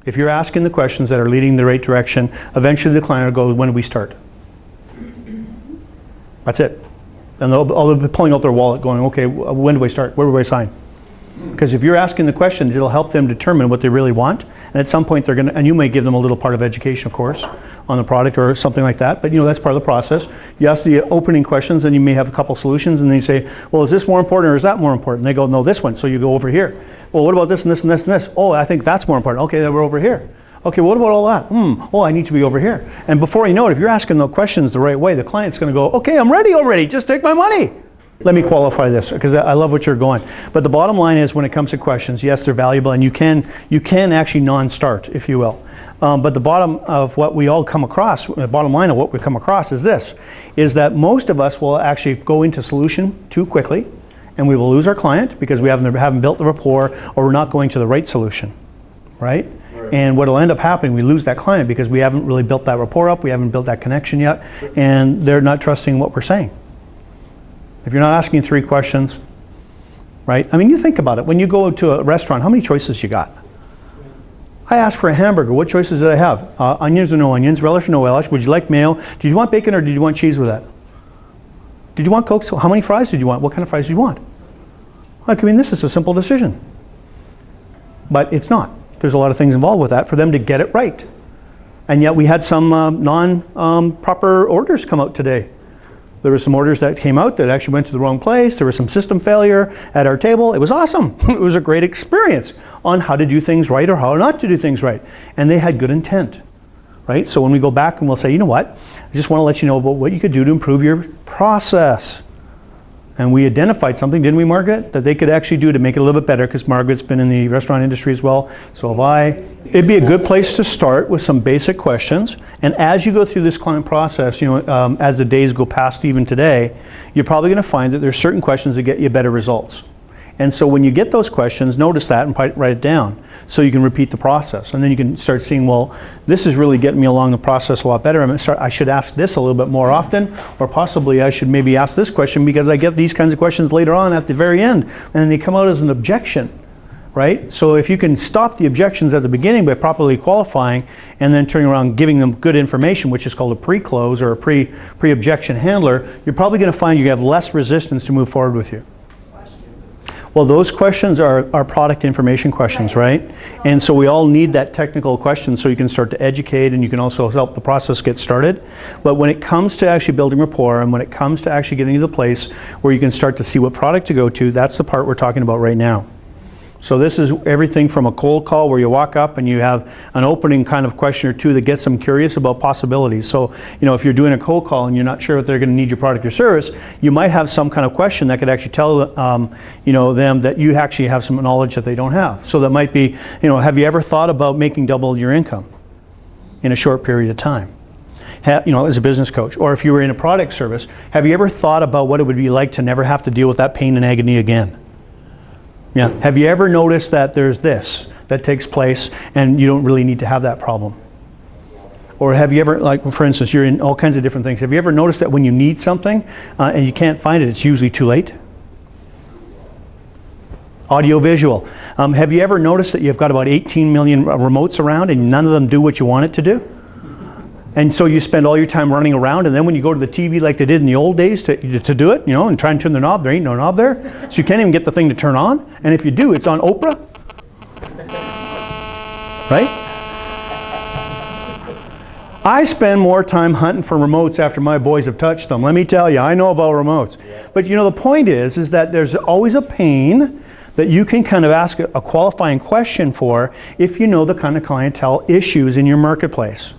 If you're asking the questions that are leading in the right direction, eventually the client will go, when do we start? That's it. And they'll be pulling out their wallet going, okay, when do I start? Where do I sign? Because if you're asking the questions, it'll help them determine what they really want. And at some point they're going to, and you may give them a little part of education, of course, on the product or something like that. But that's part of the process. You ask the opening questions and you may have a couple solutions and then you say, well, is this more important or is that more important? And they go, no, this one. So you go over here. Well, what about this and this and this and this? Oh, I think that's more important. Okay, then we're over here. Okay, what about all that? Oh, I need to be over here. And before you know it, if you're asking the questions the right way, the client's going to go, okay, I'm ready already. Just take my money. Let me qualify this because I love what you're going. But the bottom line is when it comes to questions, yes, they're valuable and you can actually non-start, if you will. But the bottom of what we all come across, the bottom line of what we come across is this, is that most of us will actually go into solution too quickly and we will lose our client because we haven't built the rapport or we're not going to the right solution, right? And what will end up happening, we lose that client because we haven't really built that rapport up, we haven't built that connection yet, and they're not trusting what we're saying. If you're not asking 3 questions, right? I mean, you think about it. When you go to a restaurant, how many choices you got? I asked for a hamburger. What choices did I have? Onions or no onions? Relish or no relish? Would you like mayo? Did you want bacon or did you want cheese with that? Did you want Coke? So how many fries did you want? What kind of fries did you want? Like, I mean, this is a simple decision. But it's not. There's a lot of things involved with that for them to get it right. And yet we had some non-proper orders come out today. There were some orders that came out that actually went to the wrong place. There was some system failure at our table. It was awesome. It was a great experience on how to do things right or how not to do things right. And they had good intent, right? So when we go back and we'll say, you know what? I just want to let you know about what you could do to improve your process. And we identified something, didn't we, Margaret, that they could actually do to make it a little bit better because Margaret's been in the restaurant industry as well. So have I. It'd be a good place to start with some basic questions. And as you go through this client process, as the days go past even today, you're probably going to find that there's certain questions that get you better results. And so when you get those questions, notice that and write it down so you can repeat the process. And then you can start seeing, well, this is really getting me along the process a lot better. I should ask this a little bit more often, or possibly I should maybe ask this question because I get these kinds of questions later on at the very end, and they come out as an objection, right? So if you can stop the objections at the beginning by properly qualifying and then turning around giving them good information, which is called a pre-close or a pre-objection handler, you're probably going to find you have less resistance to move forward with you. Well, those questions are product information questions, right? And so we all need that technical question so you can start to educate and you can also help the process get started. But when it comes to actually building rapport and when it comes to actually getting to the place where you can start to see what product to go to, that's the part we're talking about right now. So this is everything from a cold call where you walk up and you have an opening kind of question or two that gets them curious about possibilities. So, if you're doing a cold call and you're not sure if they're going to need your product or service, you might have some kind of question that could actually tell them that you actually have some knowledge that they don't have. So that might be, have you ever thought about making double your income in a short period of time? As a business coach, or if you were in a product service, have you ever thought about what it would be like to never have to deal with that pain and agony again? Yeah. Have you ever noticed that there's this that takes place and you don't really need to have that problem? Or have you ever, like for instance, you're in all kinds of different things. Have you ever noticed that when you need something and you can't find it, it's usually too late? Audio visual. Have you ever noticed that you've got about 18 million remotes around and none of them do what you want it to do? And so you spend all your time running around, and then when you go to the TV like they did in the old days to do it, and try and turn the knob, there ain't no knob there. So you can't even get the thing to turn on. And if you do, it's on Oprah. Right? I spend more time hunting for remotes after my boys have touched them. Let me tell you, I know about remotes. But the point is that there's always a pain that you can kind of ask a qualifying question for if you know the kind of clientele issues in your marketplace.